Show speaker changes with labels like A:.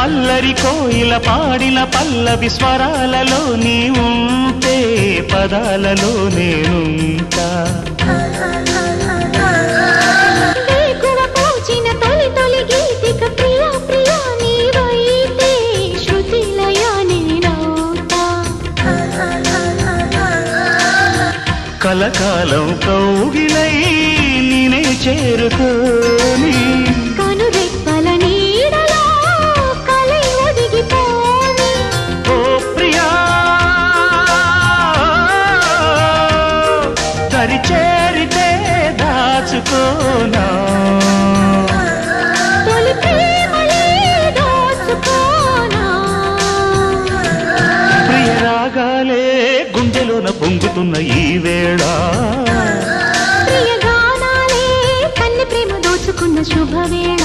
A: అల్లరి కోయిల పాడిన పల్లవి స్వరాలలో నీ ఉంటే పదాలలో నేనుంటా కలకాలం కౌగిలై నేనే చేరుకోని
B: కనురెప్పల నీడలో కలై ఒదిగిపోని
A: ఓ ప్రియా దరి చేరితే దాచుకోనా
B: తొలి ప్రేమలే దోచుకోనా
A: ప్రియ రాగాలే గుండెలోన పొంగుతున్న ఈ వేళ
B: ప్రియ గానాలే కన్నె ప్రేమ దోచుకున్న శుభవేళ